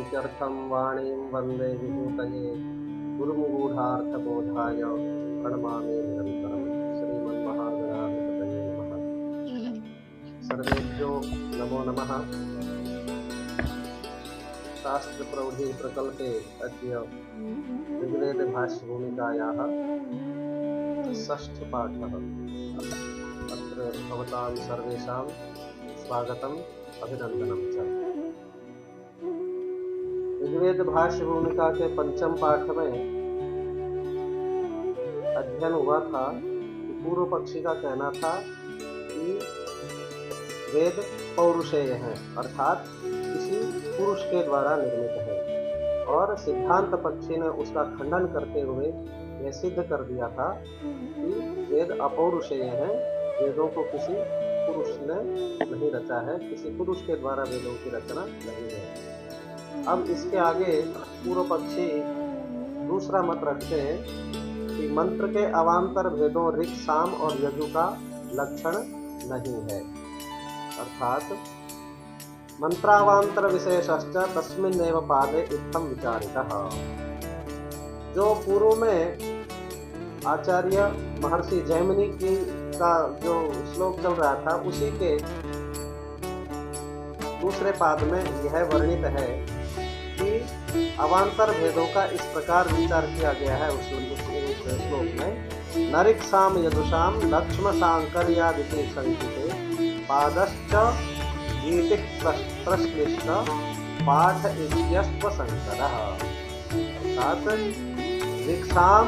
शान्त्यर्थं वाणीं वन्दे विभूतये गुरुमूढार्थबोधाय प्रणमामि निरन्तरं श्रीमन्महागणाधिपतये नमः। सर्वेभ्यो नमो नमः। शास्त्रप्रौढी प्रकल्पे अद्य ऋग्वेदभाष्यभूमिकायाः षष्ठपाठः। अत्र भवतां सर्वेषां स्वागतम् अभिनंदनम च। ऋग्वेद भाष्य भूमिका के पंचम पाठ में अध्ययन हुआ था कि पूर्व पक्षी का कहना था कि वेद पौरुषेय है, अर्थात किसी पुरुष के द्वारा निर्मित है, और सिद्धांत पक्षी ने उसका खंडन करते हुए यह सिद्ध कर दिया था कि वेद अपौरुषेय है, वेदों को किसी पुरुष ने नहीं रचा है, किसी पुरुष के द्वारा वेदों की रचना नहीं है। अब इसके आगे पूर्व पक्षी दूसरा मत रखते हैं कि मंत्र के अवान्तर भेदों ऋक् साम और यजु का लक्षण नहीं है, अर्थात मंत्रावान्तर विशेषश्च तस्मिन्नेव पादे इत्थं विचारितः। जो पूर्व में आचार्य महर्षि जैमिनी की का जो श्लोक चल रहा था, उसी के दूसरे पाद में यह वर्णित है कि अवान्तर भेदों का इस प्रकार विचार किया गया है उस श्लोक में। नरिक साम यजुषाम लक्ष्म सांकर्यादिति संकिते पादश्च गीतिक प्रश्लिष्ट पाठ इत्यस्व संकरः। अर्थात ऋक्साम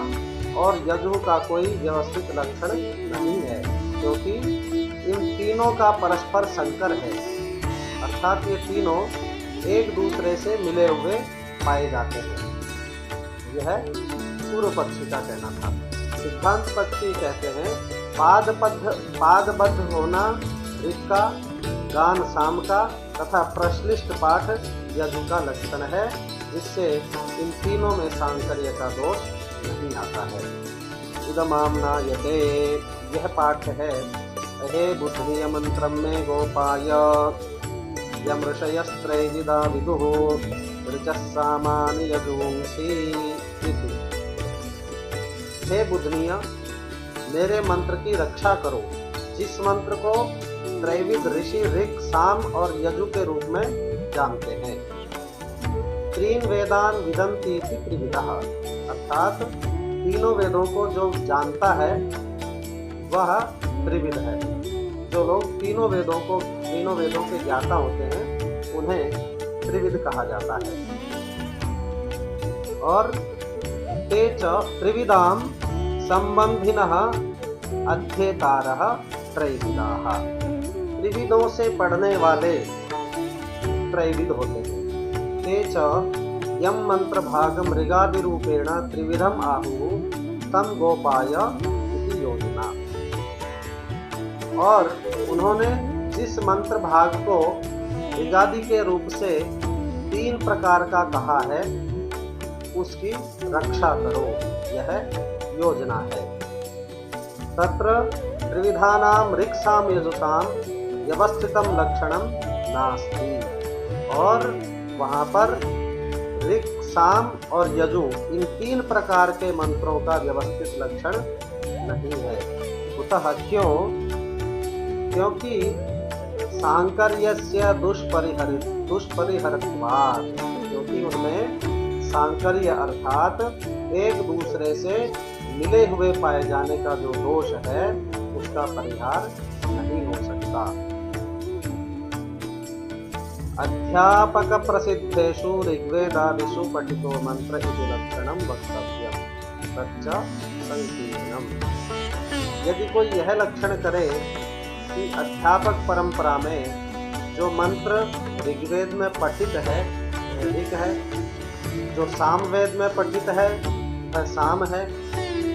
और यजु का कोई व्यवस्थित लक्षण नहीं है, क्योंकि इन तीनों का परस्पर संकर है, अर्थात ये तीनों एक दूसरे से मिले हुए पाए जाते हैं। यह पूर्व पक्षी का कहना था। सिद्धांत पक्षी कहते हैं पादबद्ध होना ऋक् का, गान साम का तथा प्रश्लिष्ट पाठ यजु का लक्षण है, जिससे इन तीनों में सांकर्य का दोष नहीं आता है। इदमाम्नायते, यह पाठ है। अहे बुद्धि मंत्रम में गोपाय यम ऋषयस्त्रैविदा विदुः ऋचः सामानि यजुवंशी। हे बुद्धनीय, मेरे मंत्र की रक्षा करो, जिस मंत्र को त्रैविद ऋषि ऋक् साम और यजु के रूप में जानते हैं। त्रीन वेदान विदन्ति त्रिविदः, अर्थात तीनों वेदों को जो जानता है वह त्रिविद है। जो लोग तीनों वेदों के ज्ञाता होते हैं उन्हें त्रिविद कहा जाता है। और ते च त्रिविदाम संबंधिनः अध्येतारः त्रैविदाः, त्रिविदों से पढ़ने वाले त्रैविद होते हैं। ते च यम मंत्र भागम ऋगादि रूपेण त्रिविधम आहु तम गोपाय इति योजना। और उन्होंने जिस मंत्र भाग को ऋगादि के रूप से तीन प्रकार का कहा है, उसकी रक्षा करो, यह योजना है। तत्र त्रिविधानाम ऋक् साम यजुषाम व्यवस्थितम लक्षणम नास्ति, और वहाँ पर ऋक् साम और यजु इन तीन प्रकार के मंत्रों का व्यवस्थित लक्षण नहीं है। कुतः, क्योंकि सांकर्यस्य दुष्परिहरत्वात्, क्योंकि उनमें सांकर्य अर्थात एक दूसरे से मिले हुए पाए जाने का जो दोष है, उसका परिहार नहीं हो सकता। अध्यापक प्रसिद्धेषु ऋग्वेदादिषु पठितो मंत्र इति लक्षणं वक्तव्यम् तच्च संकीर्णम्। यदि कोई यह लक्षण करे कि अध्यापक परंपरा में जो मंत्र ऋग्वेद में पठित है वह ऋक् है, जो सामवेद में पठित है वह साम है,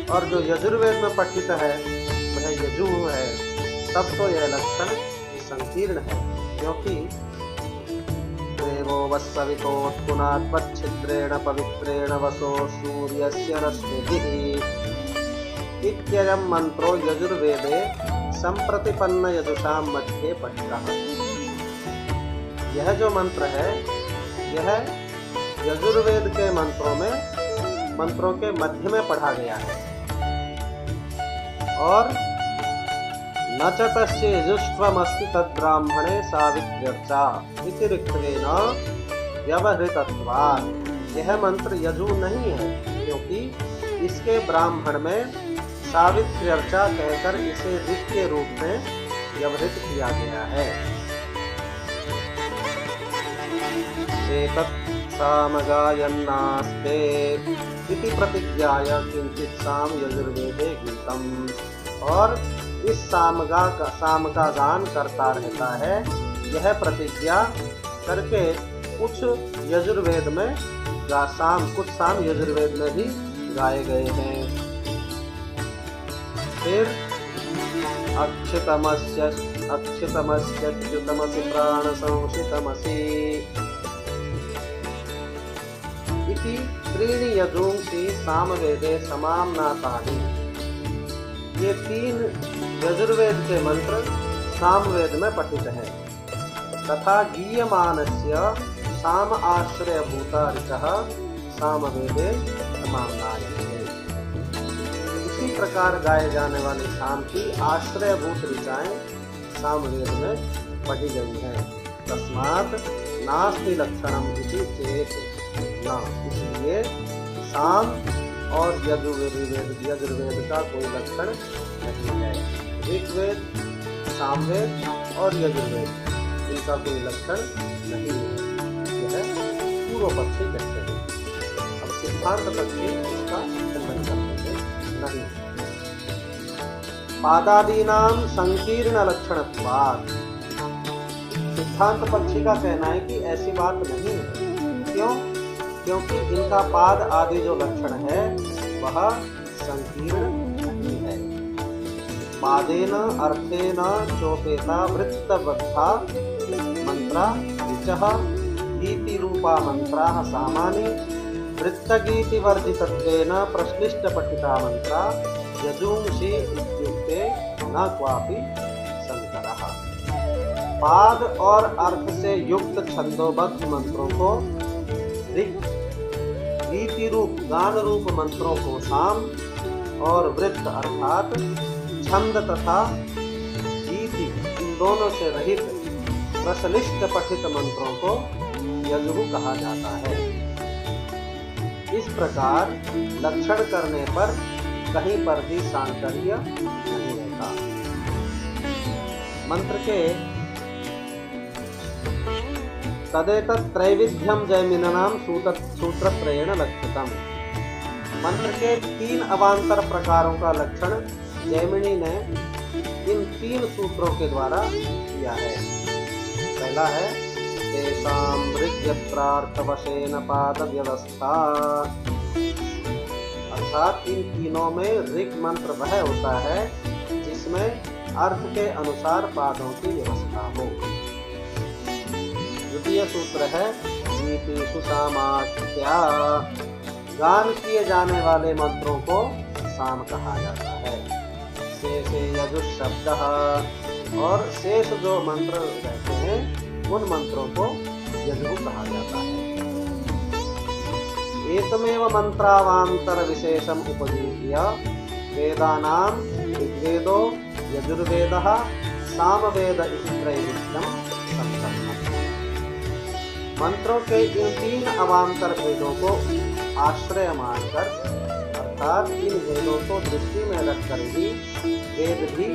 और जो यजुर्वेद में पठित है वह यजु है, तब तो यह लक्षण संकीर्ण है। क्योंकि देवो वस्सवितोत्पुनात्वच्छिद्रेण पवित्रेण वसो सूर्यस्य रश्मिभिः इत्ययं मंत्रो यजुर्वेदे संप्रतिपन्न यजुषां मध्ये पठितः। यह जो मंत्र है यह यजुर्वेद के मंत्रों के मध्य में पढ़ा गया है। और न च तस्य यजुष्वमस्ति तद्ब्राह्मणे सावित्र्यर्चा इति ऋक्त्वेन व्यवहृतत्वात्। यह मंत्र यजु नहीं है, क्योंकि इसके ब्राह्मण में सावित्र्यर्चा कहकर इसे ऋक् के रूप में व्यवहृत किया गया है। एतत् सामगायन्नास्ते इति प्रतिज्ञाय किंचित साम यजुर्वेदे गीतम्। और इस साम का गान करता रहता है, यह प्रतिज्ञा करके कुछ यजुर्वेद में कुछ साम यजुर्वेद में भी गाए गए हैं। फिर अक्षितमस्य च्युतमसि प्राण संशितमसि इति त्रीणि यजूंसि सामवेदे समाम्नातानि। ये 3 यजुर्वेद के मंत्र सामवेद में पठित हैं। तथा गीयमानस्य साम आश्रयभूता ऋचः सामवेदे समाम्नायन्ते। इसी प्रकार गाए जाने वाले साम की आश्रयभूत ऋचाएं सामवेद में पढ़ी गई हैं। तस्मात् नास्ति लक्षणम इति चेत् न, इसलिए साम और यजुर्वेद का कोई लक्षण नहीं है। ऋग्वेद, सामवेद और यजुर्वेद इनका कोई लक्षण नहीं है, यह पूर्व पक्षी कहते हैं। अब सिद्धांत पक्षी इसका खंडन करते हैं नहीं। पादादीनाम संकीर्ण लक्षणत्वात्। सिद्धांत पक्षी का कहना है कि ऐसी बात नहीं है। क्यों? क्योंकि इनका पाद आदि जो लक्षण है वह संकीर्ण नहीं है। पादेन अर्थेन चोपेता वृत्तबद्धा मंत्रा ऋचः गीति रूपा मंत्राः सामानि वृत्तगीति वर्जितत्वेन प्रश्लिष्ट पठिता मंत्रा यजूंषि इत्युक्ते न क्वापि संकरः। पाद और अर्थ से युक्त छंदोबद्ध मंत्रों को ऋक्, गीति रूप गान रूप मंत्रों को साम और वृत्त अर्थात छंद तथा गीति इन दोनों से रहित प्रश्लिष्ट पठित मंत्रों को यजु कहा जाता है। इस प्रकार लक्षण करने पर कहीं पर भी सांकर्य नहीं रहता। मंत्र के तदेतत् त्रैविध्यम जैमिनानाम सूत्रत्रयेण लक्षितम्। मंत्र के 3 अवान्तर प्रकारों का लक्षण जैमिनी ने इन 3 सूत्रों के द्वारा किया है। पहला है तेषां ऋग्यत्रार्थवशेन पाद व्यवस्था, अर्थात इन तीनों में ऋग मंत्र वह होता है जिसमें अर्थ के अनुसार पादों की व्यवस्था हो। द्वितीय सूत्र है गीतेषु सामाख्या। गान किए जाने वाले मंत्रों को साम कहा जाता है। शेषे यजुः शब्दः, और शेष जो मंत्र रहते हैं उन मंत्रों को यजु कहा जाता है। एतमेव मंत्रावांतर विशेषम उपजीव्य वेदानां ऋग्वेदो यजुर्वेदः सामवेद इति त्रैविध्यं संपन्नम्। मंत्रों के इन 3 अवान्तर भेदों को आश्रय मानकर, अर्थात इन भेदों को दृष्टि में रखकर ही वेद भी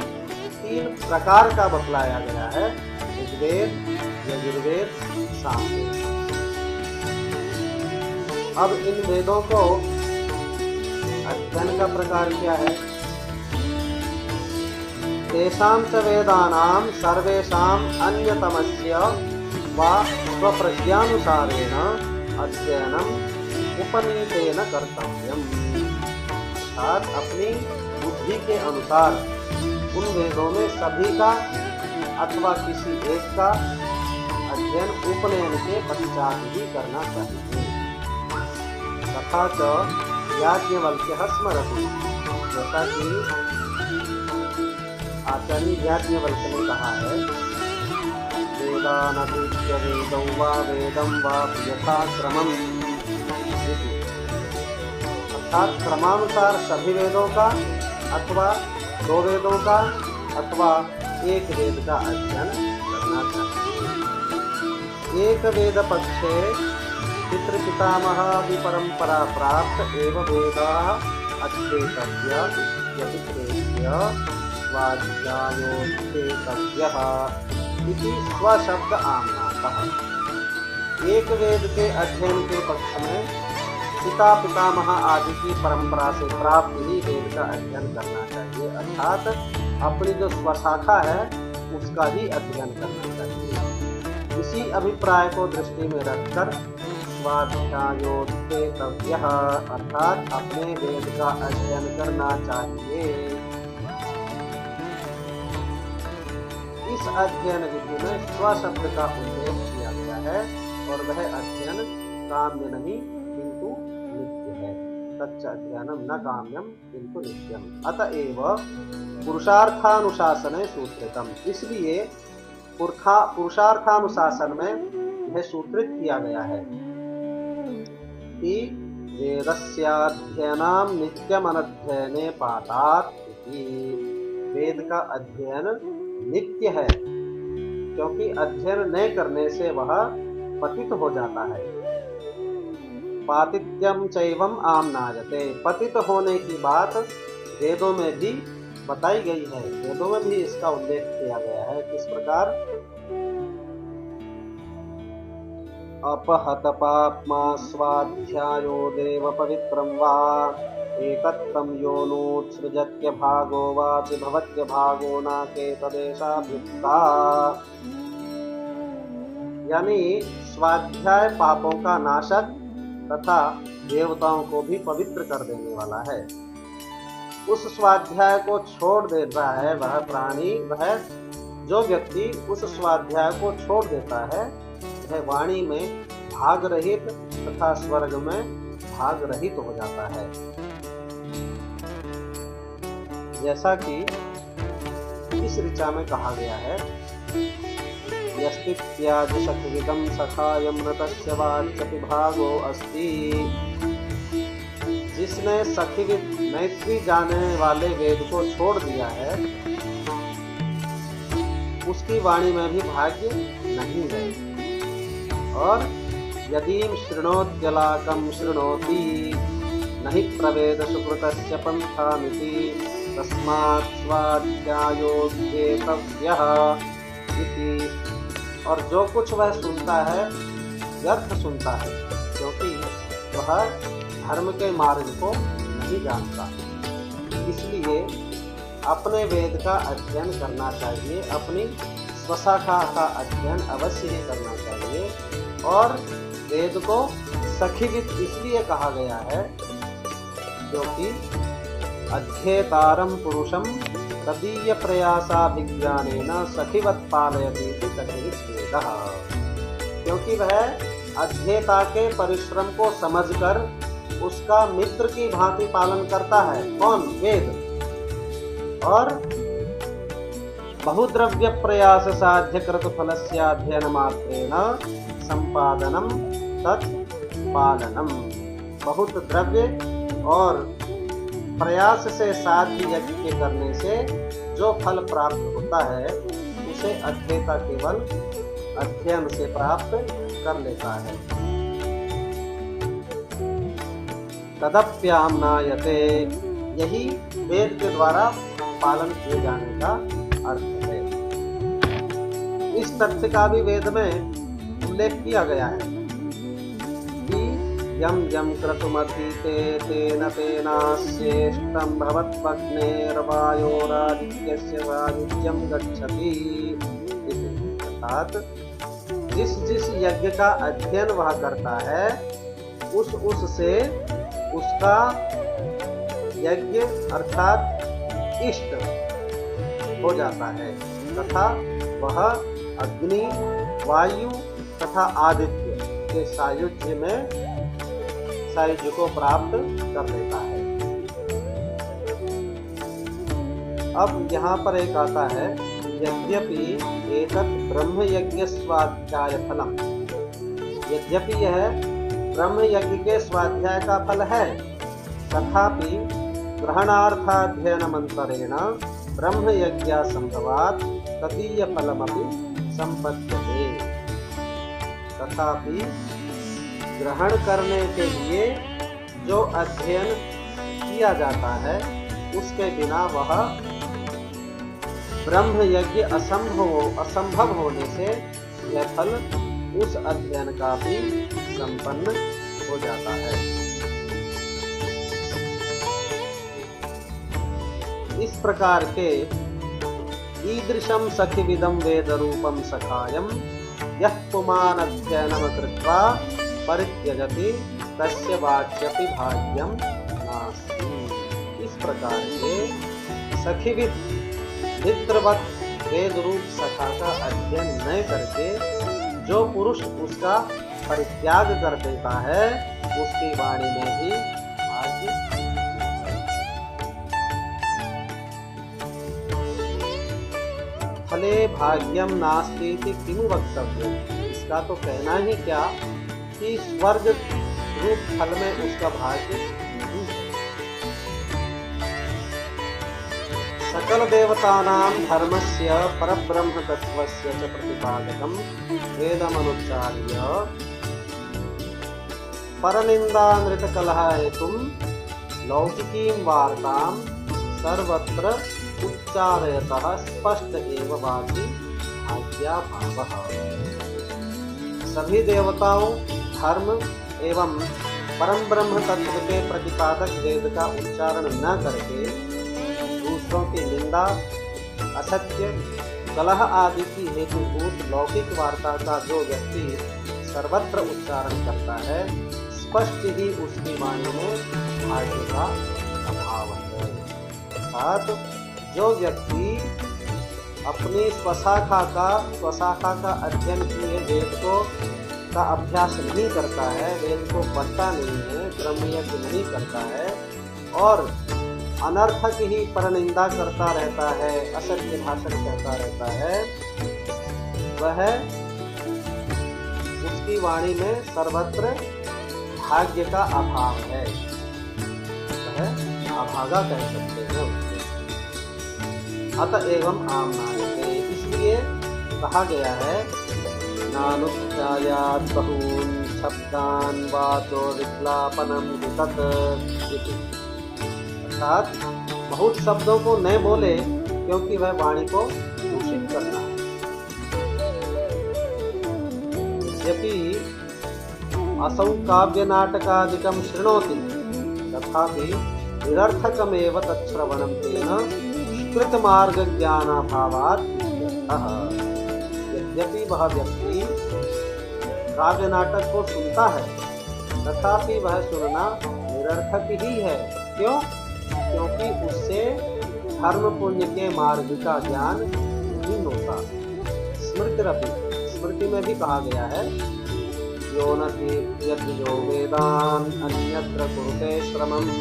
3 प्रकार का बतलाया गया है: ऋग्वेद, यजुर्वेद, सामवेद। अब इन वेदों को अध्ययन का प्रकार क्या है? तेषां च वेदानां सर्वेषां अन्यतमस्य वा स्वप्रज्ञानुसारेण अध्ययनम् उपनीतेन कर्तव्यम्। अर्थात अपनी बुद्धि के अनुसार उन वेदों में सभी का अथवा किसी एक का अध्ययन उपनयन के पश्चात ही करना चाहिए। तथा च याज्ञवल्क्यः स्मरति, जैसा कि आचार्य याज्ञवल्क्य ने कहा है, वेदानतीत्य वेदं वा यथाक्रमम् अर्थात क्रमानुसार सभी वेदों का अथवा 2 वेदों का अथवा एक वेद का अध्ययन करना चाहिए। एक वेद पक्षे पितृपितामहादि परंपरा प्राप्त एवं वेदाः अध्येतव्या यतिप्रेत्य स्वाध्यायोद्धेतव्यः इति स्वशब्द आम्नातः। एक वेद के अध्ययन के पक्ष में पिता पितामह आदि की परंपरा से प्राप्त ही वेद का अध्ययन करना चाहिए, अर्थात अपनी जो स्वशाखा है उसका ही अध्ययन करना चाहिए। इसी अभिप्राय को दृष्टि में रखकर स्वाध्यायोद्धेतव्यः अर्थात अपने वेद का अध्ययन करना चाहिए। इस अध्ययन विधि में स्व शब्द का उल्लेख किया गया है और वह अध्ययन काम्य नहीं किंतु नित्य है। तच्च अध्ययनम न काम्यम किंतु नित्यम अतएव पुरुषार्थानुशासने सूत्रितम। इसलिए पुरुषार्थानुशासन में यह सूत्रित किया गया है कि वेदस्याध्ययनाम नित्यमनध्ययने पाठात् इति। वेद का अध्ययन नित्य है क्योंकि अध्ययन न करने से वह पतित हो जाता है। पातित्यम चैवम आमनायते, पतित होने की बात वेदों में भी बताई गई है, वेदों में भी इसका उल्लेख किया गया है। किस प्रकार? अपहत पाप्मा स्वाध्यायो देव पवित्रं वा एकत्वं योनुत्सृजत्य भागो वाचि भवत्य भागो नाके तदेशाभ्युक्ता। यानी स्वाध्याय पापों का नाशक तथा देवताओं को भी पवित्र कर देने वाला है। उस स्वाध्याय को छोड़ देता है वह प्राणी, वह जो व्यक्ति उस स्वाध्याय को छोड़ देता है वह वाणी में भाग रहित तथा स्वर्ग में भाग रहित हो जाता है। जैसा कि इस ऋचा में कहा गया है यस्तित्याज सखविदं सखायं नतस्य वाच्यपि भागो अस्ति। जिसने सखीविद मैत्री जानने वाले वेद को छोड़ दिया है उसकी वाणी में भी भाग्य नहीं है। और यदि शृणोत्यलाकं शृणोति नहि प्रवेद सुकृतस्य पंथामिति तस्मात् स्वाध्यायोद्धेतव्यः इति। और जो कुछ वह सुनता है व्यर्थ सुनता है क्योंकि वह धर्म के मार्ग को नहीं जानता। इसलिए अपने वेद का अध्ययन करना चाहिए, अपनी स्वशाखा का अध्ययन अवश्य ही करना चाहिए। और वेद को सखीविद इसलिए कहा गया है क्योंकि अध्येतारं पुरुषं तदीय प्रयासाभिज्ञानेन सखीवत् पालयति सखीविद वेदः। क्योंकि वह अध्येता के परिश्रम को समझकर उसका मित्र की भांति पालन करता है। कौन? वेद। और बहुद्रव्य प्रयास साध्य कृत फलस्य अध्ययन मात्रेण संपादनम तत्पालनम। बहुत द्रव्य और प्रयास से साध्य यज्ञ के करने से जो फल प्राप्त होता है उसे अध्येता केवल अध्ययन से प्राप्त कर लेता है। तदप्याम्नायते, यही वेद के द्वारा पालन किए जाने का अर्थ है। इस तथ्य का भी वेद में उल्लेख किया गया है कि यम यम क्रतुमतीते तेन तेनास्येष्टं भवत्वग्नेर्वायोरादित्यस्य वायुज्यं गच्छति। अर्थात जिस जिस यज्ञ का अध्ययन वह करता है उससे उसका यज्ञ अर्थात इष्ट हो जाता है तथा वह अग्नि, वायु तथा आदित्य के सायुज्य को प्राप्त कर लेता है। अब यहाँ पर एक आता है यद्यपि एतत् ब्रह्म यज्ञ स्वाध्याय फलम। यद्यपि यह ब्रह्म यज्ञ के स्वाध्याय का फल है तथापि ग्रहणार्थाध्ययनमन्तरेण ब्रह्मयज्ञासम्भवात् तदीयफलमपि सम्पद्यते। तथापि ग्रहण करने के लिए जो अध्ययन किया जाता है उसके बिना वह ब्रह्म यज्ञ असंभव होने से यह फल उस अध्ययन का भी संपन्न हो जाता है। इस प्रकार के ईदृशं सखिविदं वेद रूपं सखायं यः पुमान् अध्ययनं कृत्वा परित्यजति तस्य वाच्यपि भाग्यं नास्ति। इस प्रकार के सखीविद मित्रवत वेद रूप सखा का अध्ययन न करके जो पुरुष उसका परित्याग कर देता है उसकी वाणी में भी भाग्य। फले भाग्यम नास्ति इति किमु वक्तव्यम्। इसका तो कहना ही क्या कि स्वर्ग रूप फल में उसका भाग्य नहीं है। सकल देवतानां धर्मस्य परब्रह्म तत्वस्य च प्रतिपादकं वेदमनुच्चार्य परनिन्दानृतकलह हेतुं लौकिकीं वार्तां सर्वत्र उच्चारयतः स्पष्ट एव वाचि भाग्याभावः। सभी देवताओं, धर्म एवं परम ब्रह्म तत्व के प्रतिपादक वेद का उच्चारण न करके दूसरों की निंदा, असत्य, कलह आदि की हेतुभूत लौकिक वार्ता का जो व्यक्ति सर्वत्र उच्चारण करता है, स्पष्ट ही उसकी वाणी में भाग्य का अभाव है। अर्थात जो व्यक्ति अपनी स्वशाखा का अध्ययन किए वेद का अभ्यास नहीं करता है, वेद को पढ़ता नहीं है, ब्रह्मयज्ञ नहीं करता है और अनर्थक ही परनिंदा करता रहता है, असत्य भाषण कहता रहता है, वह उसकी वाणी में सर्वत्र भाग्य का अभाव है। वह अभागा कह सकते हैं उसको। अतएव आमनायते, इसलिए कहा गया है नानुध्यायात् बहून् शब्दान् वाचो विक्लापनं वितत् इति। अर्थात बहुत शब्दों को न बोले क्योंकि वह वाणी को दूषित करना है। यद्यपि असौ काव्य नाटकादिकं शृणोति तथापि निरर्थकमेव तच्छ्रवणं तेन कृत मार्ग ज्ञानाभावात्। यद्यपि वह व्यक्ति काव्य नाटक को सुनता है तथापि वह सुनना निरर्थक ही है। क्यों? क्योंकि उससे धर्म पुण्य के मार्ग का ज्ञान नहीं होता। स्मृति में भी कहा गया है यो न यो वेदान् अन्यत्र कुरुते श्रमम्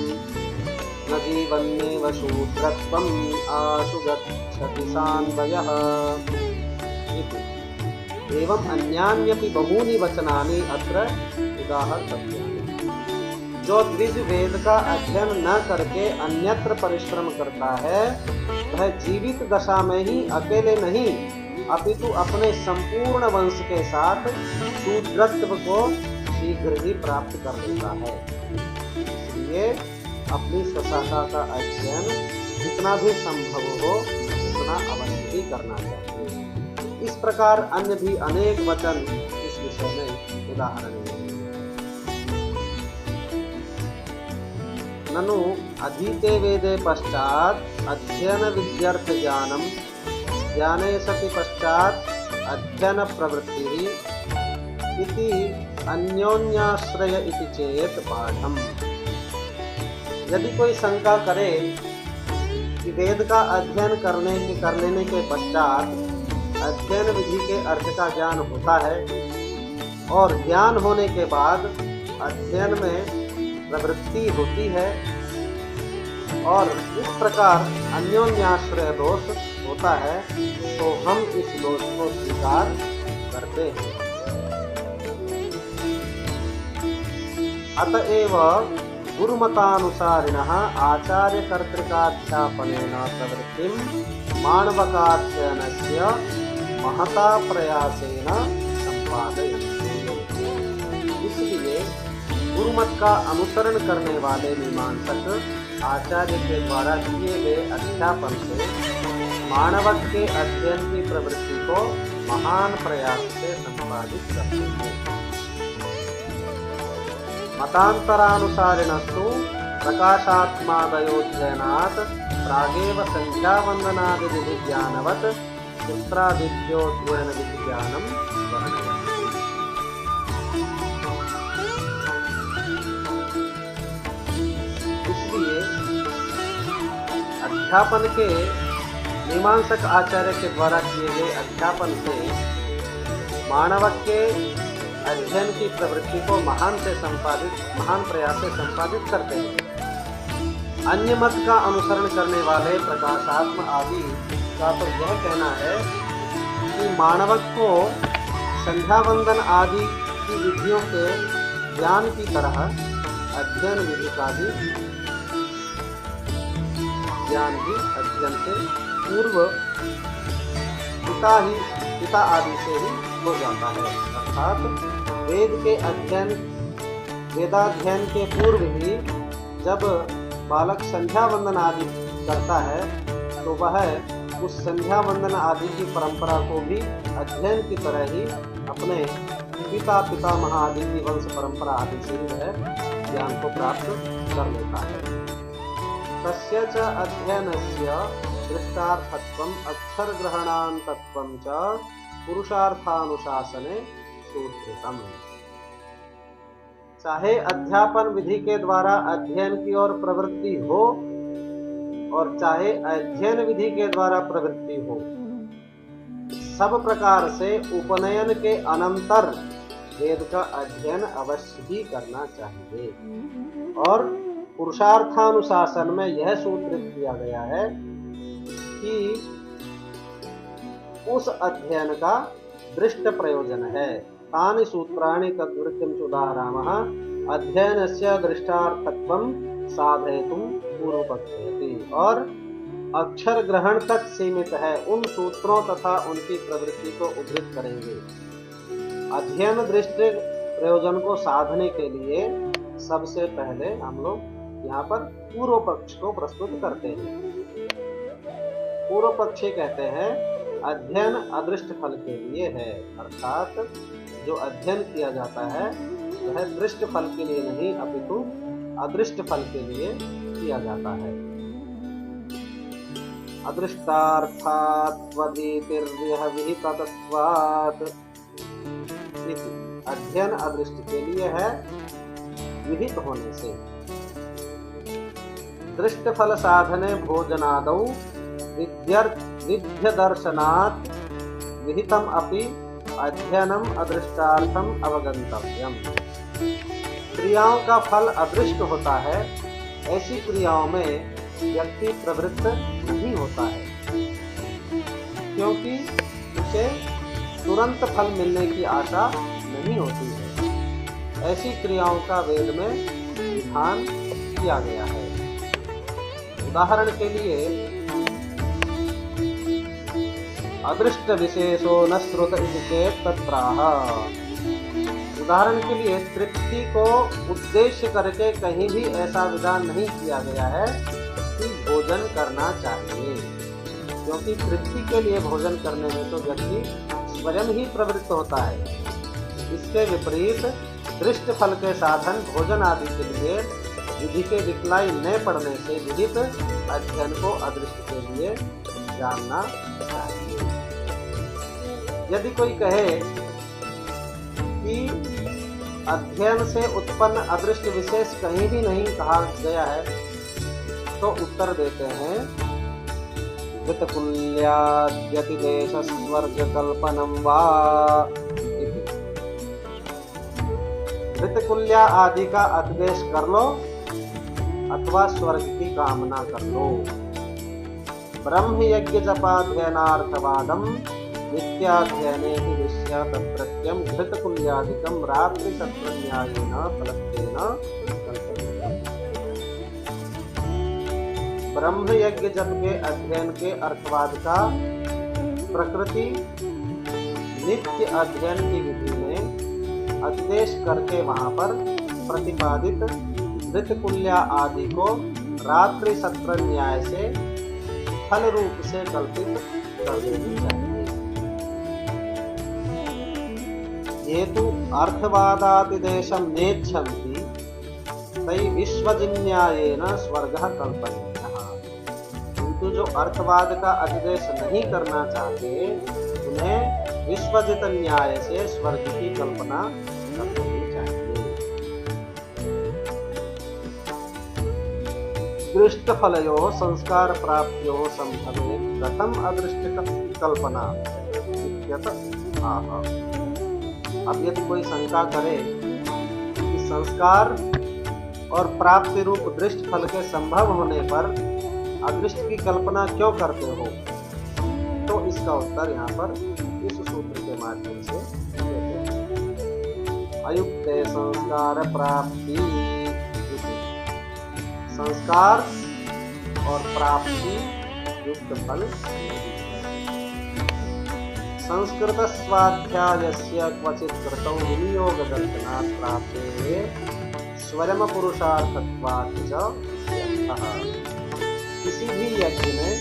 न जीवन्नेव शूद्रत्वम् आशु गच्छति सान्वयः। एवं अन्यान्यपि बहूनि वचनानि अत्र उदाहर्तव्यानि। जो द्विज वेद का अध्ययन न करके अन्यत्र परिश्रम करता है वह जीवित दशा में ही अकेले नहीं अपितु अपने संपूर्ण वंश के साथ शूद्रत्व को शीघ्र ही प्राप्त कर लेता है। इसलिए अपनी स्वशाखा का अध्ययन जितना भी संभव हो उतना अवश्य ही करना चाहिए। इस प्रकार अन्य भी अनेक वचन इस विषय में उदाहरण हैं। ननु अधीते वेदे पश्चात् अध्ययन विद्यर्थ ज्ञानम ज्ञाने सति पश्चात् अध्ययन प्रवृत्ति इति अन्योन्याश्रय इति चेत पाठम। यदि कोई शंका करे कि वेद का अध्ययन कर लेने के पश्चात अध्ययन विधि के अर्थ का ज्ञान होता है और ज्ञान होने के बाद अध्ययन में प्रवृत्ति होती है और इस प्रकार अन्योन्याश्रय दोष होता है, तो हम इस दोष को स्वीकार करते हैं। अतएव गुरुमतानुसारिणः आचार्यकर्तृकाध्यापनेन प्रवृत्तिं माणवकाध्ययनस्य महता प्रयासेन संपादयन्ति। इसलिए गुरुमत का अनुसरण करने वाले मीमांसक आचार्य के द्वारा किए गए अध्यापन से माणवक के अध्ययन की प्रवृत्ति को महान प्रयास से संपादित करते हैं। मतांतरानुसारिणस्तु प्रकाशात्मादयोध्ययनात् प्रागेव संध्यावंदनादि विज्ञानवत् चित्रादित्योद्वयन विज्ञानम वर्णयन्ति। इसलिए अध्यापन के मीमांसक आचार्य के द्वारा किए गए अध्यापन से माणवक के अध्ययन की प्रवृत्ति को महान प्रयास से संपादित करते हैं। अन्य मत का अनुसरण करने वाले प्रकाशात्म आदि का तो यह कहना है कि माणवक को संध्यावंदन आदि की विधियों के ज्ञान की तरह अध्ययन विधि का भी ज्ञान भी अध्ययन से पूर्व पिता आदि से ही हो जाता है। अर्थात वेदाध्ययन के पूर्व ही जब बालक संध्या वंदन आदि करता है तो वह उस संध्या वंदन आदि की परंपरा को भी अध्ययन की तरह ही अपने पितामह आदि की वंश परंपरा आदि से ही वह ज्ञान को प्राप्त कर लेता है। तस्य च अध्ययनस्य दृष्टार्थत्वम् अक्षरग्रहणान्तत्वं च पुरुषार्थानुशासने सूत्रितम्। चाहे अध्यापन विधि के द्वारा अध्ययन की ओर प्रवृत्ति हो और चाहे अध्ययन विधि के द्वारा प्रवृत्ति हो, सब प्रकार से उपनयन के अनंतर वेद का अध्ययन अवश्य ही करना चाहिए। और पुरुषार्थानुशासन में यह सूत्रित किया गया है कि उस अध्ययन का दृष्ट प्रयोजन है। तानि सूत्राणि तद्वृत्तिं सुदाहरामः अध्ययनस्य दृष्टार्थत्वं साधयितुं पूर्वपक्षयति। और अक्षर ग्रहण तक सीमित है उन सूत्रों तथा उनकी प्रवृत्ति को उद्धृत करेंगे। अध्ययन दृष्ट प्रयोजन को साधने के लिए सबसे पहले हम लोग यहाँ पर पूर्व पक्ष को प्रस्तुत करते हैं। पूर्व पक्षी कहते हैं अध्ययन अदृष्ट फल के लिए है, अर्थात जो अध्ययन किया जाता है वह दृष्ट फल के लिए नहीं अपितु अदृष्ट फल के लिए किया जाता है। अदृष्टार्थात्वदीतिर्यः विहितत्वात्, अध्ययन अदृष्ट के लिए है विहित होने से। दृष्ट फल साधने भोजनादौ विध्यदर्शनात् विहितम अपि अध्ययनम अदृष्टार्थम अवगंतव्यम। क्रियाओं का फल अदृष्ट होता है, ऐसी क्रियाओं में व्यक्ति प्रवृत्त नहीं होता है, क्योंकि उसे तुरंत फल मिलने की आशा नहीं होती है। ऐसी क्रियाओं का वेद में विधान किया गया है। उदाहरण के लिए अदृष्ट विशेषो न श्रुत इति चेत् तत्राह। उदाहरण के लिए तृप्ति को उद्देश्य करके कहीं भी ऐसा विधान नहीं किया गया है कि भोजन करना चाहिए, क्योंकि तृप्ति के लिए भोजन करने में तो व्यक्ति स्वयं ही प्रवृत्त होता है। इसके विपरीत दृष्ट फल के साधन भोजन आदि के लिए विधि के दिखलाई न पड़ने से विहित अध्ययन को अदृष्ट के लिए जानना चाहिए। यदि कोई कहे कि अध्ययन से उत्पन्न अदृष्ट विशेष कहीं भी नहीं कहा गया है, तो उत्तर देते हैं वृत्तकुल्याद्यतिदेशस्वर्गकल्पनं वा। वृत्तकुल्या आदि का अतिदेश कर लो अथवा स्वर्ग की कामना कर लो। ब्रह्म यज्ञ जपाध्ययनार्थवादम नित्याध्ययने हि विषय तत्प्रत्यम घृतकुल्यादिकं रात्रि सत्रन्यायेन फलत्वेन कर्तव्यम्। ब्रह्म यज्ञ जप के अध्ययन के अर्थवाद का प्रकृति नित्य अध्ययन की विधि में अधिदेश करके वहां पर प्रतिपादित धृतकुल्या आदि को रात्रि सत्र न्याय से फल रूप से कल्पित कर देनी चाहिए। ये तो अर्थवादातिदेशं नेच्छन्ति तै विश्वजिन्यायेन स्वर्गः कल्पनीयः। किंतु जो अर्थवाद का अधिदेश नहीं करना चाहते उन्हें विश्वजित न्याय से स्वर्ग की कल्पना कर देनी चाहिए। दृष्ट फलयोः संस्कार प्राप्त्योः संभवे कथम अदृष्ट कल्पना इत्यतः आह। अब यदि कोई शंका करे कि संस्कार और प्राप्ति रूप दृष्ट फल के संभव होने पर अदृष्ट की कल्पना क्यों करते हो, तो इसका उत्तर यहाँ पर इस सूत्र के माध्यम से देते हैं। अयुक्ते संस्कार प्राप्ति, संस्कार और प्राप्ति युक्त फल। संस्कृत स्वाध्यायस्य क्वचित् कृतौ विनियोग दर्शनात् प्राप्तेः स्वयं पुरुषार्थत्वात् च इत्यर्थः। किसी भी यज्ञ में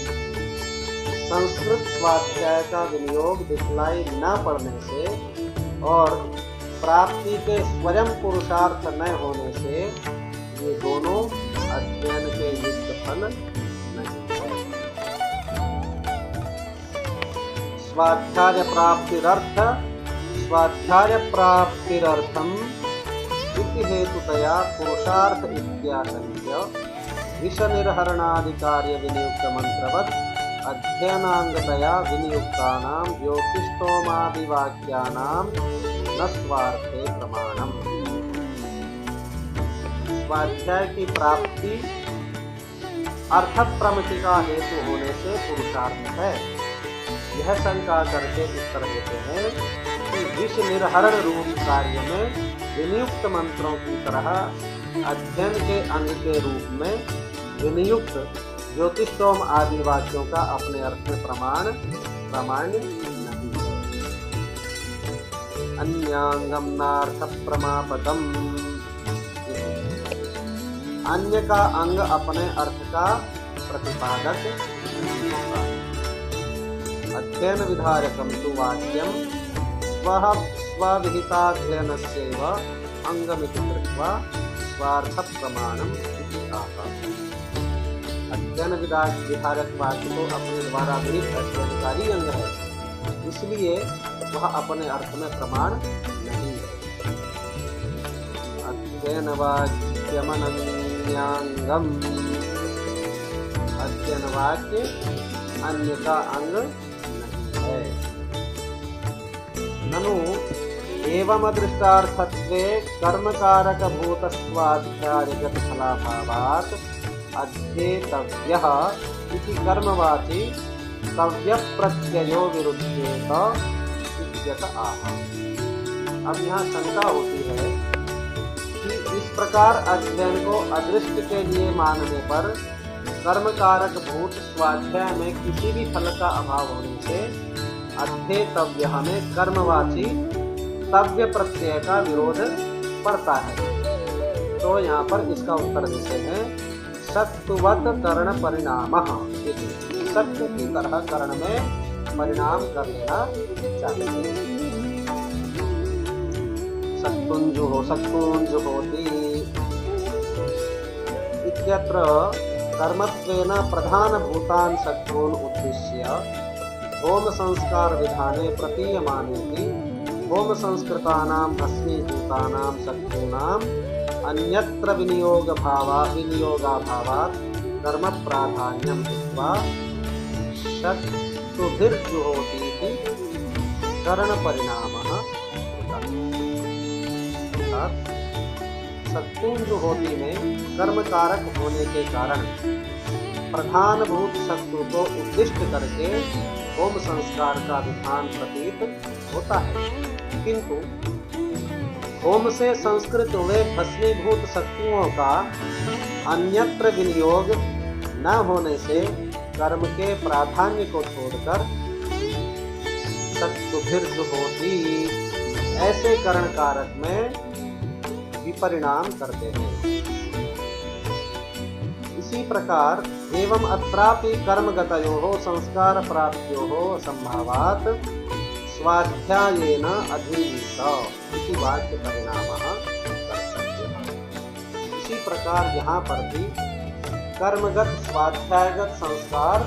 संस्कृत स्वाध्याय का विनियोग दिखलाई न पड़ने से और प्राप्ति के स्वयं पुरुषार्थ न होने से ये दोनों अध्ययन के युक्त फल नहीं है। स्वाध्याय प्राप्तिरर्थम इति हेतुतया पुरुषार्थ इत्याशंक्य विषनिर्हरणादि कार्य विनियुक्त मंत्रवत् अध्ययनांगतया विनियुक्तानां ज्योतिष्टोमादि वाक्यानां न स्वार्थे प्रमाणम्। स्वाध्याय की प्राप्ति अर्थ प्रमिति का हेतु होने से पुरुषार्थ है। यह शंका करके उत्तर देते हैं कि विष निर्हरण रूप कार्य में विनियुक्त मंत्रों की तरह अध्ययन के अंग के रूप में विनियुक्त ज्योतिषोम आदि वाक्यों का अपने अर्थ में प्रामाण्य नहीं है। अन्यांगम नार्थ प्रमापदम, अन्य का अंग अपने अर्थ का प्रतिपादक नहीं होता। अध्ययन विधायकम तु वाक्यम स्वविहिताध्ययनस्यैव अंगमिति कृत्वा स्वार्थ प्रमाणम इति आह। अध्ययन विधायक वाक्य तो अपने द्वारा विहित अध्ययन का ही अंग है, इसलिए वह अपने अर्थ में प्रमाण नहीं है। अध्ययन वाक्यमनन्यांगम, अध्ययन वाक्य अन्य का अंग है। ननु एवमदृष्टार्थत्वे कर्मकारक भूतस्वाध्यायगत फलाभावात् अध्येतव्यः इति कर्मवाची तव्य प्रत्ययो विरुध्येत इत्यतः आह। अब यहाँ शंका होती है कि इस प्रकार अध्ययन को अदृष्ट के लिए मानने पर कर्मकारक भूत स्वाध्याय में किसी भी फल का अभाव होने से अध्येतव्य में कर्मवाची तव्य प्रत्यय का विरोध पड़ता है। तो यहाँ पर इसका उत्तर देते हैं सत्वत कर्ण परिणाम, सत्य की तरह कर्ण में परिणाम कर लेना चाहिए। सत्कुंज होती इत्यत्र कर्मत्वेन प्रधान भूतान शत्रून् उद्दिश्य होम संस्कार विधाने प्रतीयमानेति होम संस्कृतानाम् अस्मीभूतानां शत्रूणाम् अन्यत्र विनियोगाभावात् कर्म प्राधान्यं कृत्वा शत्रुभिर्जुहोतीति कर्ण परिणामः। शत्रुजुहोती में कर्म कारक होने के कारण प्रधान भूत शत्रु को उद्दिष्ट करके होम संस्कार का विधान प्रतीत होता है, किंतु होम से संस्कृत हुए भस्मीभूत शत्रुओं का अन्यत्र विनियोग न होने से कर्म के प्राधान्य को छोड़कर सत्तुभिर्जु होती, ऐसे करण कारक में विपरिणाम करते हैं। इसी प्रकार एवं अत्रापि कर्मगतयोः संस्कार प्राप्त्योः संभावात् स्वाध्यायेन अधीयत इति वाक्य परिणामः कर्तव्यः। इसी प्रकार यहाँ पर भी कर्मगत स्वाध्यायगत संस्कार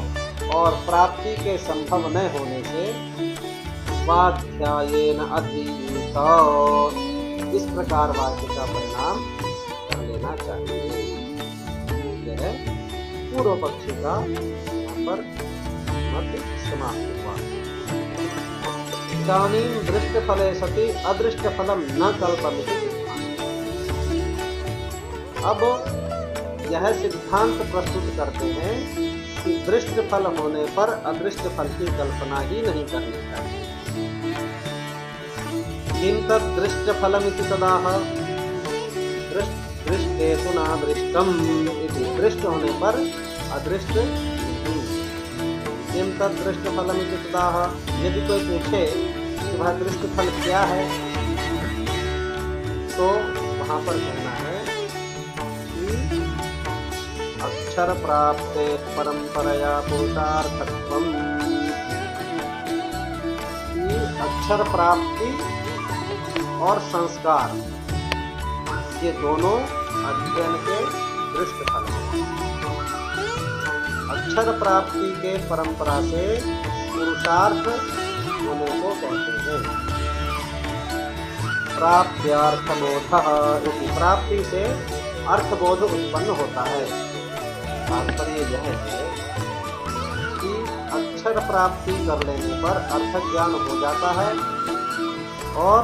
और प्राप्ति के संभव न होने से स्वाध्यायेन अधीयत इस प्रकार वाक्य का परिणाम कर लेना चाहिए। यह पूर्व पक्षी का यहाँ पर मत समाप्त हुआ। इदानीं दृष्टफले सति अदृष्टफलम न कल्पमिति सिद्धांत। अब यह सिद्धांत प्रस्तुत करते हैं कि दृष्ट फल होने पर अदृष्ट फल की कल्पना ही नहीं करनी चाहिए। किं तद् दृष्ट फलमिति तदाह दृष्टेषु न दृष्टम इति। दृष्ट होने पर अदृष्ट नहीं। किं तद् दृष्ट फलमिति तदाह, यदि कोई पूछे कि वह दृष्ट फल क्या है, तो वहां पर कहना है कि अक्षर प्राप्ते परंपरया पुरुषार्थत्वम्। अक्षर प्राप्ति और संस्कार ये दोनों अध्ययन के दृष्ट फल हैं। अक्षर प्राप्ति के परंपरा से पुरुषार्थ होने को कहते हैं। प्राप्त्यार्थबोधः, प्राप्ति से अर्थबोध उत्पन्न होता है। तात्पर्य यह है कि अक्षर प्राप्ति कर लेने पर अर्थ ज्ञान हो जाता है और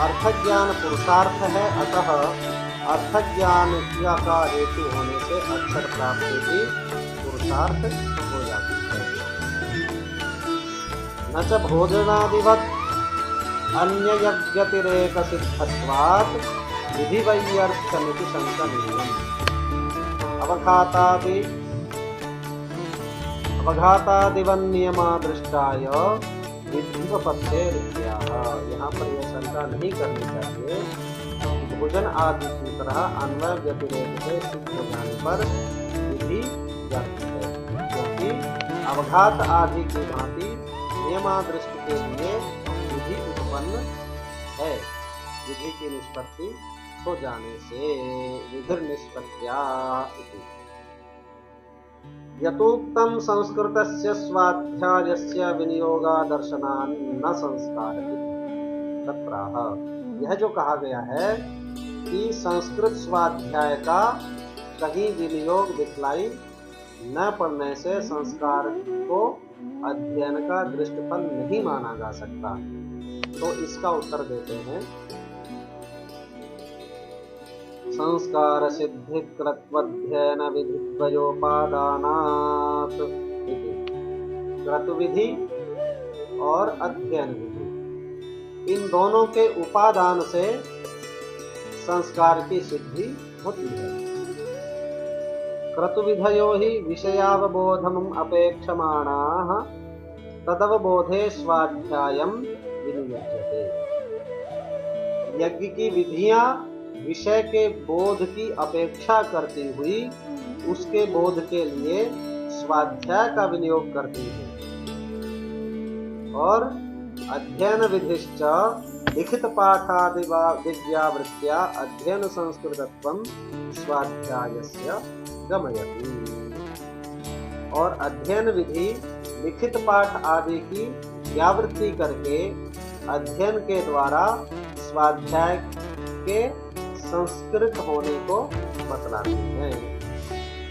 अर्थ ज्ञान पुरुषार्थ है। अतः अर्थ ज्ञान का हेतु होने से अक्षर प्राप्ति भी पुरुषार्थ हो जाती है। न च भोजनादिवत् अन्ययज्ञतिरेक सिद्धत्वात् विधिवैयर्थमिति शंकनीयम्। अवघातादिवन्नियमा दृष्टाय विधिवपत्ते विद्याः। यहाँ पर यह शंका नहीं करनी चाहिए। भोजन आदि की तरह अन्वय व्यतिरेक से सिद्ध हो जाने पर विधि व्यर्थ है, क्योंकि अवघात आदि की भांति नियमादृष्टि के लिए विधि उत्पन्न है। विधि की निष्पत्ति हो जाने से विधिर्निष्पत्त्या इति। यतोक्तम संस्कृतस्य स्वाध्यायस्य विनियोगादर्शनान् न संस्कारति तत्राह। यह जो कहा गया है कि संस्कृत स्वाध्याय का कहीं विनियोग दिखलाई न पड़ने से संस्कार को अध्ययन का दृष्टफल नहीं माना जा सकता, तो इसका उत्तर देते हैं संस्कार सिद्धि क्रत्वध्ययन विधिद्वयोपादानात्। क्रतु विधि और अध्ययन विधि, इन दोनों के उपादान से संस्कार की सिद्धि होती है। क्रतुविधयो हि विषयावबोधम् अपेक्षमाणाः तदवबोधे स्वाध्यायं विनियोज्यते। यज्ञ की विधियां विषय के बोध की अपेक्षा करती हुई उसके बोध के लिए स्वाध्याय का विनियोग करती है। और अध्ययन विधिश्च लिखित पाठादि विद्यावृत्त्या अध्ययन संस्कृतत्वं स्वाध्यायस्य गमयति। और अध्ययन विधि लिखित पाठ आदि की व्यावृत्ति करके अध्ययन के द्वारा स्वाध्याय के संस्कृत होने को बतलाती है।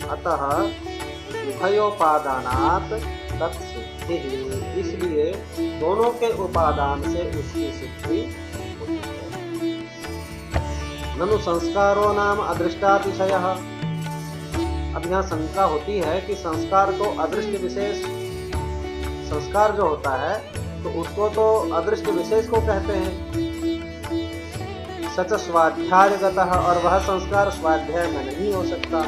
अतः उभयोपादानात् तत्सिद्धि, इसलिए दोनों के उपादान से उसकी सिद्धि होती है। ननु संस्कारो नाम अदृष्टातिशयः। अब यहाँ शंका होती है कि संस्कार को अदृष्ट विशेष, संस्कार जो होता है तो उसको तो अदृष्ट विशेष को कहते हैं। सच स्वाध्यायगतः, और वह संस्कार स्वाध्याय में नहीं हो सकता,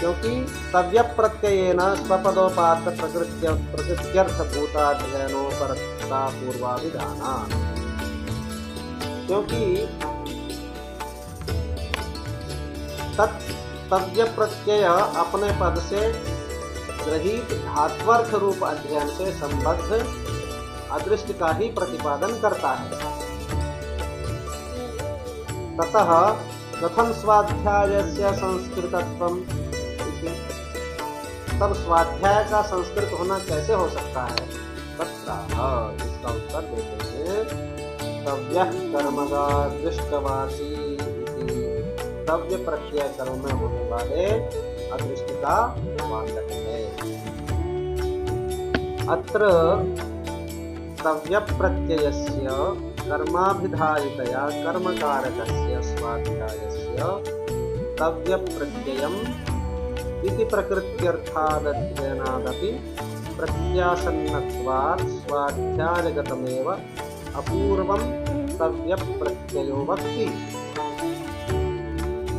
क्योंकि तव्य प्रत्ययेन स्वपदोपात्त प्रकृत्यर्थभूताध्ययनोपरक्ता पूर्वाभिधाना, क्योंकि तव्य प्रत्यय अपने पद से ग्रहित धात्वर्थ रूप अध्ययन से संबद्ध अदृष्ट का ही प्रतिपादन करता है। ततः कथम स्वाध्यायस्य संस्कृतत्वम्, तब स्वाध्याय का संस्कृत होना कैसे हो सकता है? तत्राह, इसका उत्तर देते हैं तव्यः कर्मगा दृष्टवासी, तव्य प्रत्यय कर्म में होने वाले अदृष्ट का वाचक है। अत्र तव्य प्रत्ययस्य कर्माभिधायितया कर्मकारकस्य स्वाध्यायस्य तव्य प्रत्ययम् इति प्रकृत्यर्थादध्ययनादपि प्रत्यासन्नत्वात् स्वाध्यायगतमेव अपूर्वं तव्य प्रत्ययो वक्ति।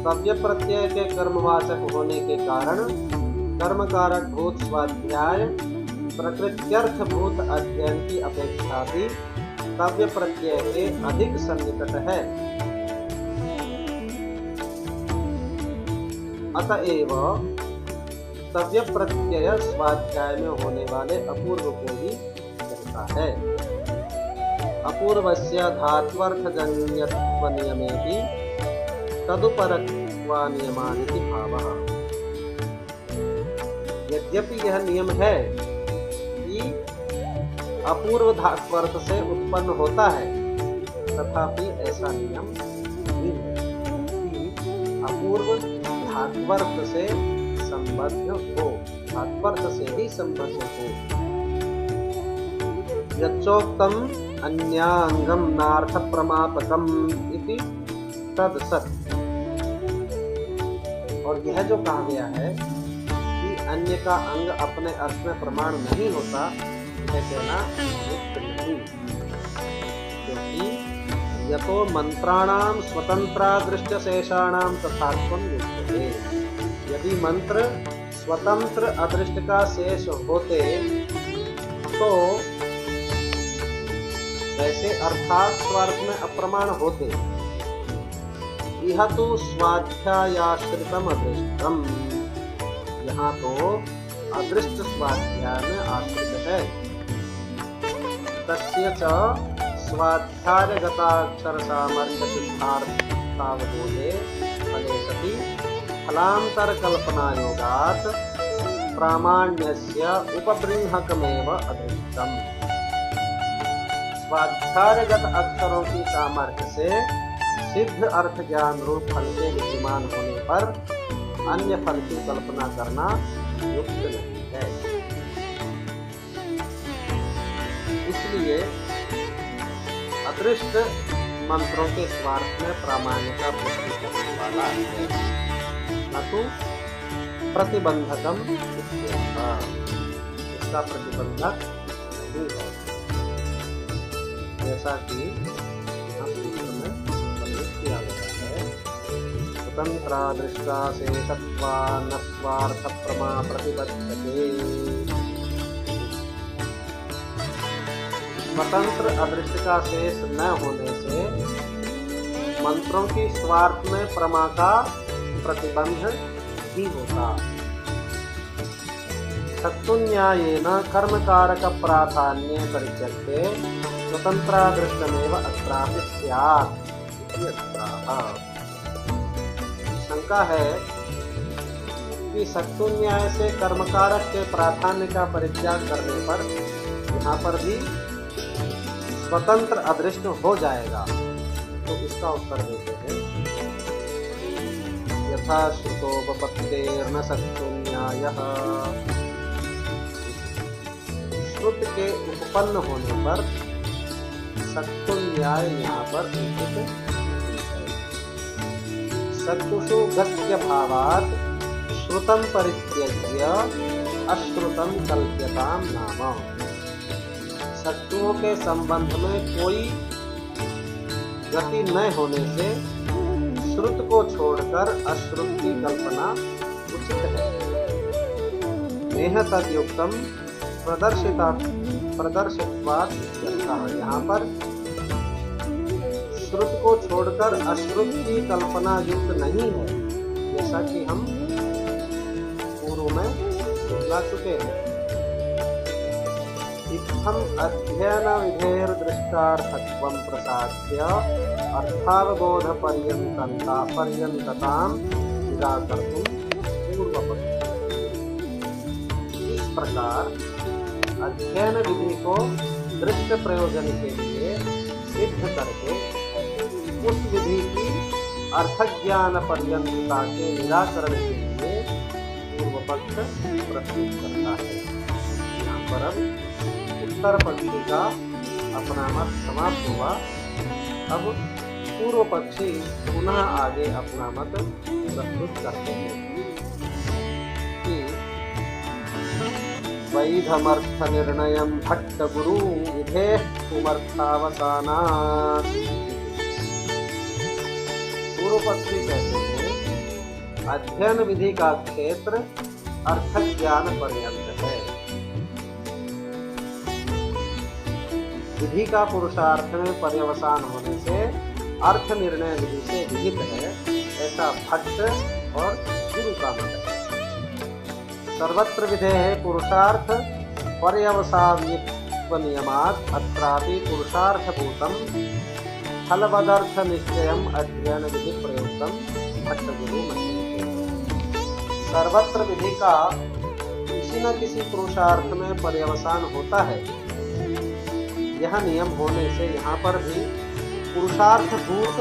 तव्य प्रत्यय के कर्मवाचक होने के कारण कर्मकारक भूत स्वाध्याय प्रकृत्यर्थ भूत अध्ययन की अपेक्षा भी तव्य प्रत्यय के अधिक सन्निकट है। अतएव तव्य प्रत्यय स्वाध्याय में होने वाले अपूर्व को ही कहता है। अपूर्वस्य धात्वर्थजन्यत्व नियमे भी तदुपरक्त्वा नियमानिति भावः। यद्यपि यह नियम है कि अपूर्व धात्वर्थ से उत्पन्न होता है, तथापि ऐसा नियम नहीं है कि अपूर्व धात्वर्थ से संबद्ध हो, धात्वर्थ से ही संबद्ध हो। यच्चोक्तम अन्याङ्गं नार्थ प्रमापकम् इति तद सत्। और यह जो कहा गया है कि अन्य का अंग अपने अर्थ में प्रमाण नहीं होता, यह कहना युक्त नहीं, क्योंकि यतो मंत्राणां स्वतंत्रादृष्ट शेषाणां तथात्वं युज्यते। यदि मंत्र स्वतंत्र अदृष्ट का शेष होते तो वैसे अर्थात स्वार्थ में अप्रमाण होते। यह तो स्वाध्यायाश्रितम अदृष्टम, यहाँ तो अदृष्ट स्वाध्याय में आश्रित है। तस्य च स्वाध्यायगताक्षर सामर्थ्य सिद्धार्थावबोधे फले सति फलांतर कल्पनायोगात् प्रामाण्यस्य उपबृंहकमेव अदृष्टम्। स्वाध्यायगत अक्षरों की सामर्थ्य से सिद्ध अर्थ ज्ञान रूप फल के विद्यमान होने पर अन्य फल की कल्पना करना युक्त नहीं है। इसलिए अदृष्ट मंत्रों के स्वार्थ में प्रामाण्यता पुष्टि करने वाला है, न तो प्रतिबंधकम इसका प्रतिबंधक नहीं है, जैसा कि सूत्र में उल्लेख किया गया है। स्वतंत्रा दृष्टा शेषत्वा न स्वार्थ प्रमा प्रतिबद्धते। स्वतंत्र अदृष्ट का शेष न होने से मंत्रों की स्वार्थ में प्रमा का प्रतिबंध ही होता। शक्तुन्यायेन कर्मकारक प्राधान्य परित्यक्ते स्वतंत्रादृष्टमेव अत्रापि स्यात्। शंका है कि शक्तुन्याय से कर्मकारक के प्राधान्य का परित्याग करने पर यहाँ पर भी स्वतंत्र अदृष्ट हो जाएगा। तो इसका उत्तर देते हैं यथा श्रुतोपपत्तेर्न शक्तुन्यायः। श्रुत के उपपन्न होने पर शक्तुन्याय यहाँ पर उचित है। शक्तुषु गत्य भावात् श्रुतं परित्यज्य अश्रुतं कल्प्यताम नाम। शक्तुओं के संबंध में कोई गति न होने से श्रुत को छोड़कर अश्रुत की कल्पना उचित है। नेह तद्युक्तम प्रदर्शित्वात् इत्यर्थः। यहाँ पर श्रुत को छोड़कर अश्रुत की कल्पना युक्त नहीं है, जैसा कि हम पूर्व में बतला चुके हैं। इत्थम् अध्ययन विधेयर दृष्टार्थत्वं प्रसाद्य अर्थावबोधपर्यन्ततां निराकर्तुं पूर्वपक्षः। इस प्रकार अध्ययन विधि को दृष्ट प्रयोजन के लिए सिद्ध करके उस विधि की अर्थज्ञान पर्यंतता के निराकरण के लिए पूर्व पक्ष प्रस्तुत करता है। यहाँ पर अब उत्तर पक्षी का अपना मत समाप्त हुआ। अब पूर्व पक्षी पुनः आगे अपना मत प्रस्तुत करते हैं कि वैधमर्थ निर्णयं भट्ट गुरु विधेः पुमर्थावसानात्। पूर्व पक्षी कहते हैं अध्ययन विधि का क्षेत्र अर्थ ज्ञान पर्यंत है। विधि का पुरुषार्थ में पर्यवसान होने से अर्थ निर्णय विधि से विहित है, ऐसा भट्ट और गुरु का मत है। सर्वत्र विधेः पुरुषार्थ पर्यवसायित्व नियमात् अत्रापि पुरुषार्थभूतं फलवदर्थ निश्चयम् अध्ययन विधि प्रयुक्तं भट्टगुरु मन्यते। सर्वत्र विधि का किसी न किसी पुरुषार्थ में पर्यवसान होता है। यह नियम होने से यहाँ पर भी पुरुषार्थभूत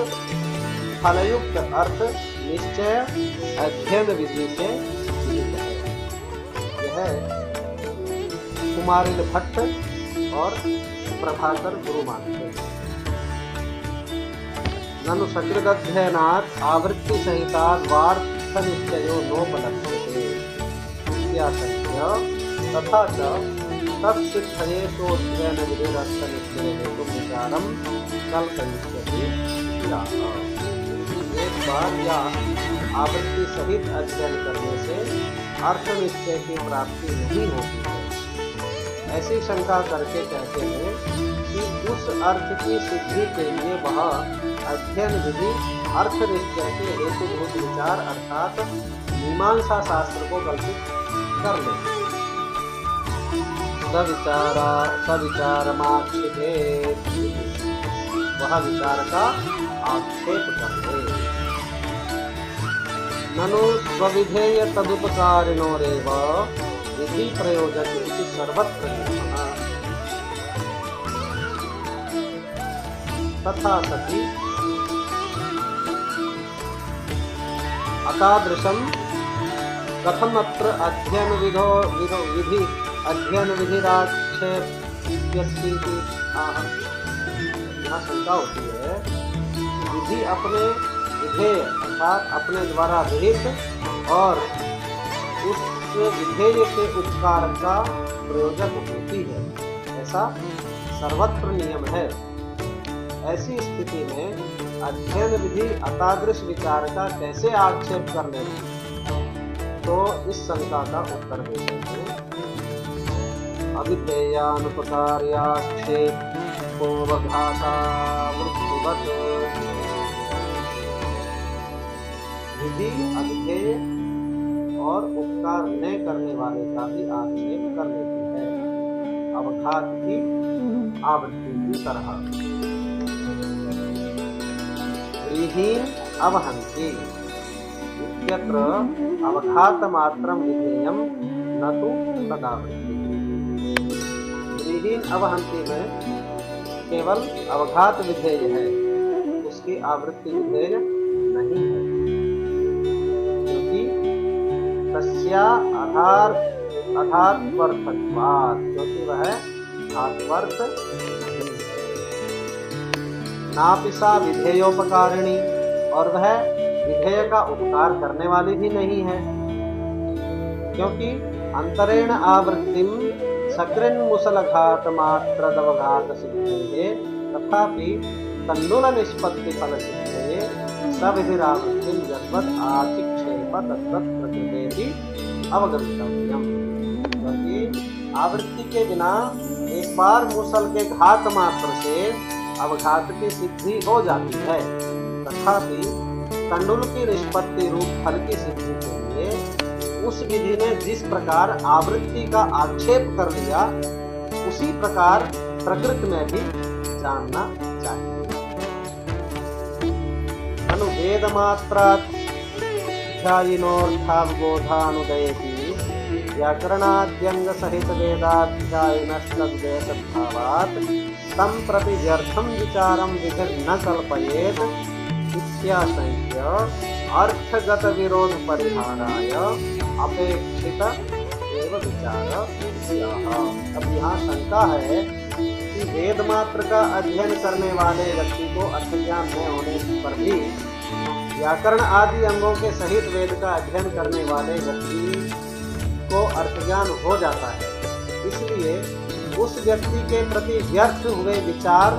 फलयुक्त अर्थ निश्चय अध्ययन विधि से विहित है। यह कुमारिल भट्ट और प्रभाकर गुरु मानते हैं। ननु सकृदध्ययनात् आवृत्ति सहितात् वार्थ निश्चयो नोपलभ्यते इत्याशंक्य तथा च तत्सिद्धये सोऽध्ययन विधिरर्थ निश्चय हेतु विचारं कल्पयिष्यति। एक बार या आवृत्ति सहित अध्ययन करने से अर्थ निश्चय की प्राप्ति नहीं होती है, ऐसी शंका करके कहते हैं कि उस अर्थ की सिद्धि के लिए वह अध्ययन विधि अर्थ निश्चय के हेतुभूत विचार अर्थात मीमांसा शास्त्र को कल्पित कर ले। सविचारमाक्षेपे, वह विचार का आक्षेप कर ले। ननु स्वविधेय तदुपकारिणोरेव विधि प्रयोजक इति सर्वत्र नियमः। तथा सति अतादृशं कथमत्र अध्ययन विधि अध्ययन विधिराक्षेप्यस्तीति आह। यहाँ शंका होती है विधि अपने विधेय अर्थात अपने द्वारा विहित और उस विधेय के उपकार का प्रयोजक होती है, ऐसा सर्वत्र नियम है। ऐसी स्थिति में अध्ययन विधि अतादृश विचार का कैसे आक्षेप कर ले? तो इस शंका का उत्तर देते हैं अविधेयानुपकार्याक्षेपोवघाता वृत्तिवत्। विधि अविधेय और उपकार न करने वाले का भी आक्षेप कर लेती है, अवघात की आवृत्ति की तरह। व्रीहीन अवहन्ति इत्यत्र अवघात मात्रं विधेयं न तु तदावृत्ति। व्रीहीन अवहन्ति में केवल अवघात विधेय है, उसकी आवृत्ति विधेय नहीं है, क्योंकि तस्या अधात्वर्थत्वात्, क्योंकि वह धात्वर्थ नापिसा विधेयोपकारिणी, और वह विधेय का उपकार करने वाली भी नहीं है, क्योंकि अंतरेण आवृत्तिम सकृन्मुसलघात मात्रदवघात सिद्धेः तथापि तन्नुल निष्पत्ति फल सिद्धेः सविधिरावृत्तिम यद्वत् आचिक्षेप तद्वत् प्रकृतेः अवगन्तव्यम्। आवृत्ति के बिना एक बार मूसल के घात मात्र से अवघात की सिद्धि हो जाती है। तथापि कंडूल की निष्पत्ति रूप फल की सिद्धि के लिए उस विधि ने जिस प्रकार आवृत्ति का आक्षेप कर लिया, उसी प्रकार प्रकृति में भी जानना चाहिए। अनुवेद मात्रात् ध्यायिनोऽर्थावबोधानुदयति व्याकरणाद्यंग सहित वेदाध्यायिनस्तद्वयसद्भावात् तं प्रति व्यर्थं विचारं विधिर्न कल्पयेत् इत्याशंक्य अर्थगत विरोध परिहाराय अपेक्षित एव विचार। अब यहाँ शंका है कि वेद मात्र का अध्ययन करने वाले व्यक्ति को अर्थ ज्ञान न होने पर भी व्याकरण आदि अंगों के सहित वेद का अध्ययन करने वाले व्यक्ति को अर्थ ज्ञान हो जाता है, इसलिए उस व्यक्ति के प्रति व्यर्थ हुए विचार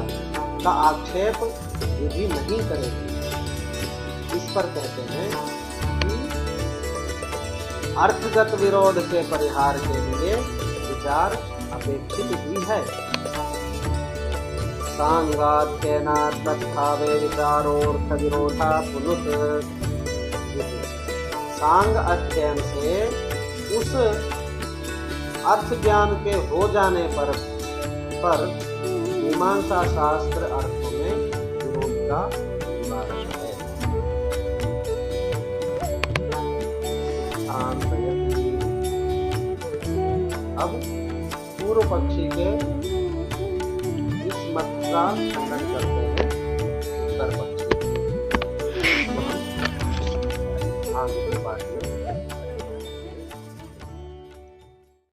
का आक्षेप विधि नहीं करेगी। इस पर कहते हैं कि अर्थगत विरोध के परिहार के लिए विचार अपेक्षित ही है। सांगात्येन तद्भावे विचारोर्थ विरोधा पुनः। सांग अध्ययन से उस अर्थ ज्ञान के हो जाने पर मीमांसा शास्त्र अर्थों में विरोध का निवारण है। अब पूर्व पक्षी के इस मत का खंडन करते हैं उत्तर पक्षी। आगे के पाठ में